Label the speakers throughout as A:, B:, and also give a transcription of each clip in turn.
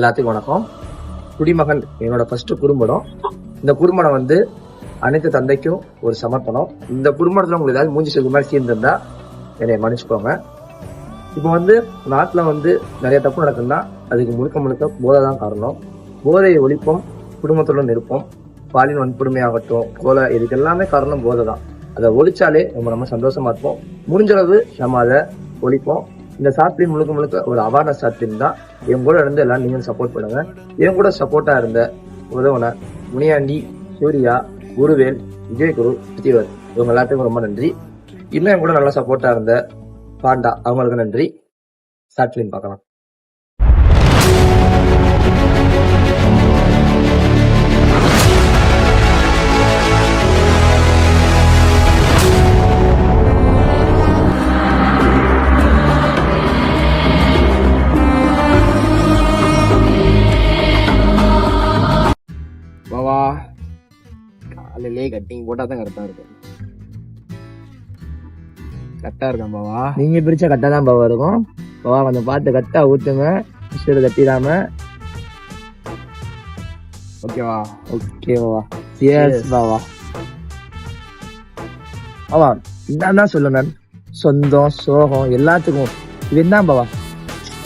A: எல்லாத்துக்கும் வணக்கம். குடிமகன் என்னோட ஃபர்ஸ்ட் குறும்படம். இந்த குறும்படம் வந்து அனைத்து தந்தைக்கும் ஒரு சமர்ப்பணம். இந்த குறும்படத்துல உங்களுக்கு ஏதாவது மூஞ்சி சொல்ற மாதிரி சீன் இருந்தா என்னை மன்னிச்சுக்கோங்க. இப்போ வந்து நாட்டுல வந்து நிறைய தப்பு நடக்குதுன்னா அதுக்கு முழுக்க முழுக்க போதை தான் காரணம். போதையை ஒழிப்போம், குடும்பத்துடன் இருப்போம். பாலின் வன்கொடுமையாகட்டும், கொலை, இதுக்கு எல்லாமே காரணம் போதை தான். அதை ஒழிச்சாலே நம்ம சந்தோஷமா இருப்போம். முடிஞ்சளவு நம்ம அதை ஒழிப்போம். இந்த ஷார்ட் ஃபிலிம் முழுக்க முழுக்க ஒரு அவேர்னஸ் ஷார்ட் ஃபிலிம் தான். என் கூட இருந்து எல்லாம் நீங்களும் சப்போர்ட் பண்ணுங்க. என் கூட சப்போர்ட்டா இருந்த உதவன முனியாண்டி, சூர்யா, குருவேல், விஜயகுரு, பிரித்திவர், இவங்க எல்லாத்துக்கும் ரொம்ப நன்றி. இன்னும் என் கூட நல்லா சப்போர்ட்டா இருந்த பாண்டா, அவங்களுக்கு நன்றி. ஷார்ட் ஃபிலிம் பார்க்கலாம். பாவா காலையிலே கட்டிங் போட்டா தான் கரெக்டா இருக்கும். கரெக்டா இருக்கான் பாவா. நீங்க பிரிச்ச கட்டா தான் பாவா இருக்கும். பாவா கொஞ்சம் பார்த்து கட்டா ஊத்துங்க, கட்டிடாம. ஓகேவா? ஓகே பாவா. எஸ் பாவா. பாவா என்னதான் சொல்லுங்க, சொந்தம் சோகம் எல்லாத்துக்கும் இது என்ன பாவா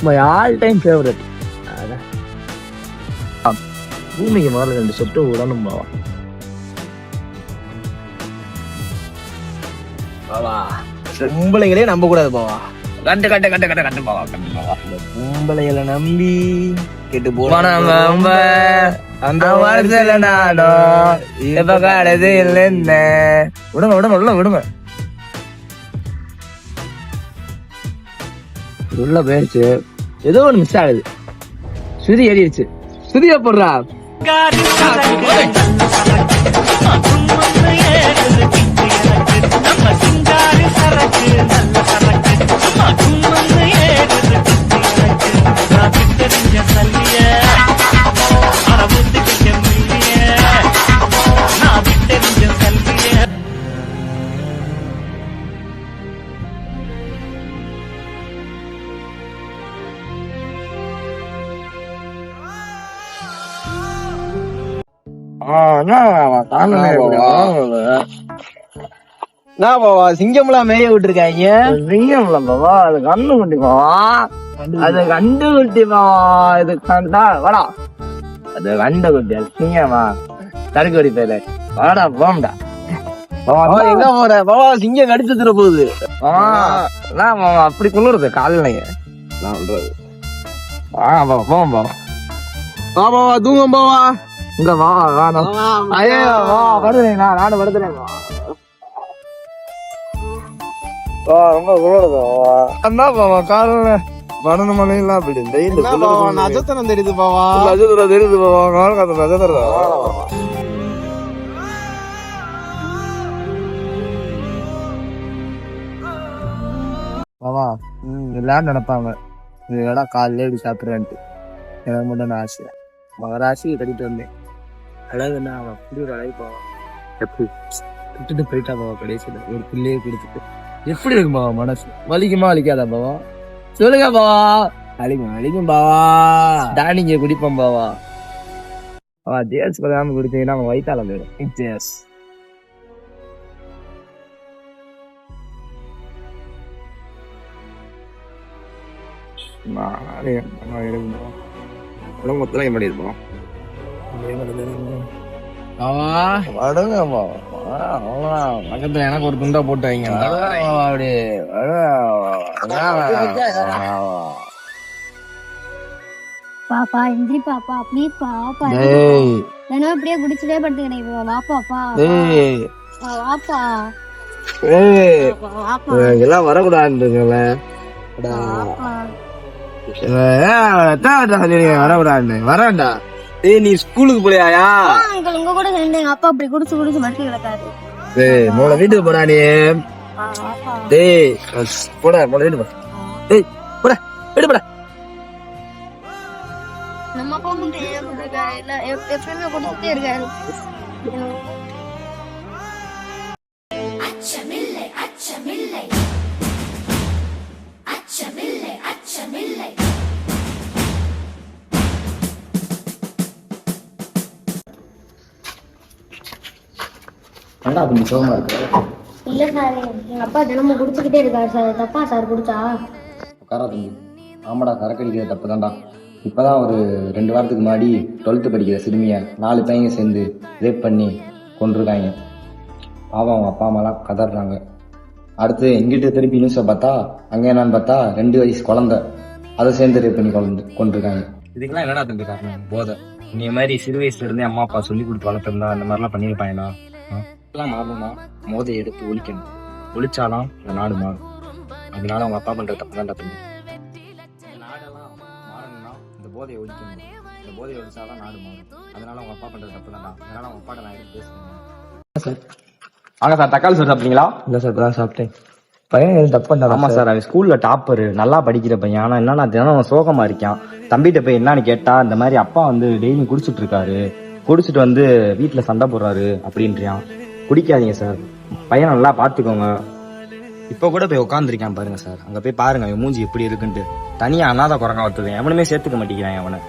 A: மை ஆல் டைம் ஃபேவரட். பூமிக்கு முதல்ல 2 சொட்டு விடணும் பாவா. பாவா பொம்பளைங்களே நம்ப கூடாது பாவா. கண்டு கண்டு கண்டு கண்டு கண்டு பாவா, கண்டு பாவா. பொம்பளைகளை நம்பி கெட்டு போன அந்த வருஷத்துல நாடும் இப்ப காலது இல்லைன்னு விடுங்க விடுங்க உள்ள விடுங்க. உள்ள போயிடுச்சு, ஏதோ ஒண்ணு மிஸ் ஆகுது. சுதி ஏறிடுச்சு. சுதியா போடுறா. சிங்கம்லாம் மேய விட்டுருக்காங்க. சிங்கம்ல பாவா, அது கண்ணு குட்டி பாவா, அது கண்டு குட்டி பாவா. இது கண்டா வாடா, அது கண்டு குட்டி, அது சிங்கமா தடுக்கடி பேரு. வாடா போம்டா. எங்க போற பாவா? சிங்கம் கடிச்சு தர போகுது. அப்படி குளிருது காலையில சொல்றது. போவோம் பாவா. பாவா தூங்கம் பாவா. இங்க வா வேணும். ஐயோ வா, படுத்துறேன் நானும் படுத்துறேன். ரொம்ப குளிருதா அண்ணா பாவா. காலையில பன்னெண்டு மணிலாம் அப்படி நட்சத்திரம் தெரியுது பாவா. நட்சத்திரம் தெரியுது பாவா. கால காத்த நட்சத்திரம் பாவா. எல்லாரும் நினைப்பாங்க இது இடம் காலையில இப்படி சாப்பிட்றேன்ட்டு. எனக்கு மட்டும் ஆசை. மகராசி கட்டிட்டு வந்தேன். அழகுன்னா அவன் அப்படி ஒரு அழகு பாவா. எப்படி விட்டுட்டு போயிட்டா பாவா. கடைசியில ஒரு பிள்ளையே கொடுத்துட்டு எப்படி இருக்கும் பாவா? மனசு வலிக்குமா வலிக்காதா பாவா? சொல்லுங்க பாவா. வலிக்கும் வலிக்கும் பாவா. டானிங்க குடிப்போம் பாவா. தேஸ் பதாம குடிச்சீங்கன்னா அவன் வயிற்றால போயிடும். தேஸ் மொத்தம் பண்ணிருப்போம். பக்கத்துல எனக்கு ஒரு துண்டா போட்டு வைங்க.
B: பாப்பா எந்திரி பாப்பா, ப்ளீஸ் பாப்பா. நான் அப்படியே குடிச்சிட்டே படுத்துக்கிறேன். வாப்பாப்பா வாப்பா.
A: எல்லாம் வரக்கூடாதுல வரக்கூடாது. வரேன்டா. நீ ஸ்கூலுக்கு போலியா?
B: உங்க கூட சேர்ந்து எங்க அப்பா அப்படி குடிச்சு குடிச்சு மறுத்து கிடக்காது.
A: மோள வீட்டுக்கு போடா நீ. போட மோள வீட்டு போட. போட வீட்டு போட.
B: நம்ம அப்பா எப்பயுமே கொடுத்துட்டே இருக்காரு. அச்சமில்லை அச்சமில்லை அச்சமில்லை அச்சமில்லை
A: என்னடா கொஞ்சம் சோகமா இருக்கு?
B: இல்ல சார், எங்க அப்பா தினமும் குடிச்சுக்கிட்டே இருக்காரு சார். தப்பா சார் குடிச்சா?
A: உட்காரா தம்பி. ஆமாடா, சரக்கு அடிக்கிற தப்பு தான்டா. இப்பதான் ஒரு 2 வாரத்துக்கு முன்னாடி 12th படிக்கிற சிறுமியை 4 பையங்க சேர்ந்து ரேப் பண்ணி கொண்டிருக்காங்க. பாவம் அவங்க அப்பா அம்மாலாம் கதறாங்க. அடுத்து எங்கிட்ட திருப்பி நியூஸை பார்த்தா அங்கே என்னன்னு பார்த்தா 2 வயசு குழந்தை அதை சேர்ந்து ரேப் பண்ணி கொண்டிருக்காங்க. இதுக்கெல்லாம் என்னடா தம்பி காரணம்? போதை. நீ மாதிரி சிறு வயசுல இருந்தே அம்மா அப்பா சொல்லி கொடுத்து வளர்த்துருந்தா அந்த மாதிரிலாம் பண்ணியிருப்பாங்கடா. எல்லாம் மாறணும்னா மோதையை எடுத்து ஒழிக்கணும். ஒழிச்சாலாம் இந்த நாடு மாறும். அதனால அவங்க அப்பா பண்ற தப்பு தான்டா தம்பி. இந்த நாடெல்லாம் மாறணும்னா இந்த போதையை ஒழிக்கணும். இந்த போதையை ஒழிச்சாதான் நாடு மாறும். அதனால அவங்க அப்பா பண்ற தப்பு தான்டா. அதனால அவங்க அப்பாட்ட நான் எடுத்து பேசுறேன் சார்.
C: வாங்க சார், தக்காளி சார் சாப்பிட்டீங்களா?
A: இல்ல சார், இப்பதான் சாப்பிட்டேன். பையன் எதுவும் தப்பு பண்ணா?
C: ஆமா சார், அவன் ஸ்கூல்ல டாப்பர், நல்லா படிக்கிற பையன். ஆனா என்னன்னா தினம் சோகமா இருக்கான். தம்பிகிட்ட போய் என்னன்னு கேட்டா இந்த மாதிரி அப்பா வந்து டெய்லியும் குடிச்சிட்டு இருக்காரு, குடிச்சிட்டு வந்து வீட்டுல சண்டை போடுறாரு அப்படின்றான். குடிக்காதீங்க சார், பையனை நல்லா பாத்துக்கோங்க. இப்ப கூட போய் உட்காந்துருக்கான் பாருங்க சார், அங்க போய் பாருங்க அவன் மூஞ்சி எப்படி இருக்குன்ட்டு. தனியா அனாதை குரங்கா ஒருத்தவன் எவனுமே சேர்த்துக்க மாட்டேங்கிறான். அவனை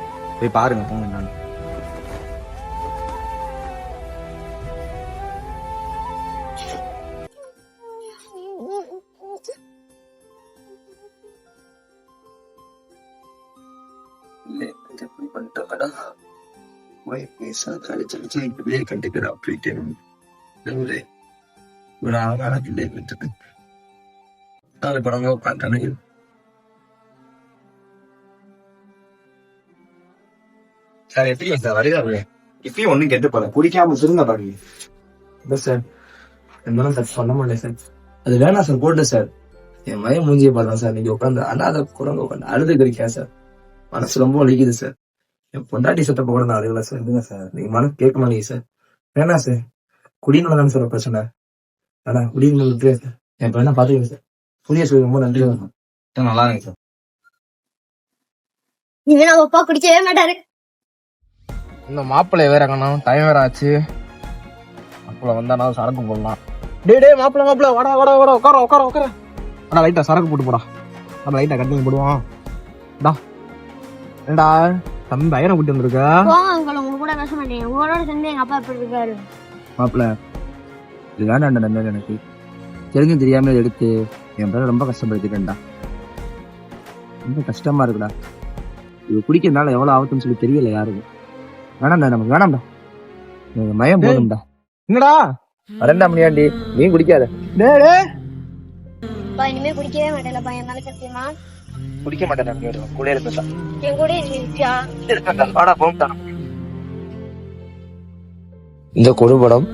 C: போய் பாருங்க, போங்க. நான்
A: சார் எப்படி சார் வருகிறாரு?
C: இப்பயும் ஒண்ணும் கெட்டு போல, குடிக்காம திரும்ப பாருங்க.
A: இல்ல சார், என்னாலும் டச் பண்ண முடியல சார். அது வேணாம் சார், போட்டு சார். என் மயம் மூஞ்சியை பார்த்தா சார், நீங்க உட்காந்து அனாதை குரங்க உட்காந்து அழுது இருக்கேன் சார். மனசு ரொம்ப வலிக்குது சார். என் பொண்டாட்டி சத்தப்ப கூட நான் அழுகல சார். இதுங்க சார், நீங்க மனசு கேட்க மாட்டீங்க சார். வேணாம் சார், குடியினால தானே சார் பிரச்சனை. ஆனா குடியினால விட்டுருவேன் சார். என் பையனை பாத்துக்கங்க சார். புரிய சொல்லி ரொம்ப நன்றி சார்.
C: நல்லா இருங்க சார்.
B: இனிமே நம்ம அப்பா குடிக்கவே மாட்டாரு.
A: இந்த மாப்பிள்ளை வேற காணும், டைம் வேற ஆச்சு. மாப்பிள்ளை வந்தா நான் சரக்கு போடலாம். டே மாப்பிள்ளை வாடா வாடா வாடா, உட்கார. ஆனா லைட்டா சரக்கு போட்டு போடா. நம்ம லைட்டா கட்டிங் போடுவான். டா ஏண்டா தம்பி பையனை கூட்டி வந்திருக்கா?
B: போங்க அங்கிள், உங்க கூட பேச மாட்டேங்க. உங்களோட சேர்ந்து எங்க அப்பா எப்படி இருக்காரு?
A: மாப்பிள்ள, இது வேண்டாண்டா நன்மை. எனக்கு தெரிஞ்சும் தெரியாம இதை எடுத்து என் பேரை ரொம்ப கஷ்டப்படுத்திட்டேன்டா. ரொம்ப கஷ்டமா இருக்குடா. இது குடிக்கிறதுனால எவ்வளவு ஆபத்துன்னு சொல்லி தெரியல யாருக்கு. வேணாம்டா, நமக்கு வேணாம்டா. எனக்கு மயம் போதும்டா. என்னடா 2 மணியாண்டி நீ குடிக்காத.
B: அப்பா இனிமே குடிக்கவே மாட்டேன்ப்பா, என்னால சத்தியமா
A: குடிக்க மாட்டேன். கூட இருப்பா.
B: என் கூட இருந்துச்சா?
D: இந்த குறும்படம்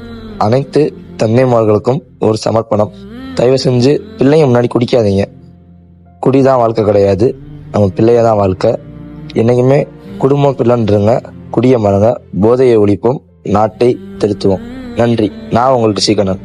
D: அனைத்து தந்தைமார்களுக்கும் ஒரு சமர்ப்பணம். தயவு செஞ்சு பிள்ளைங்க முன்னாடி குடிக்காதீங்க. குடிதான் வாழ்க்கை கிடையாது, நம்ம பிள்ளையதான் வாழ்க்கை. என்னைக்குமே குடும்பம் பிள்ளைன்றங்க, குடிய மறங்க, போதையை ஒழிப்போம், நாட்டை திருத்துவோம். நன்றி. நான் உங்கள்கிட்ட சீக்கணும்.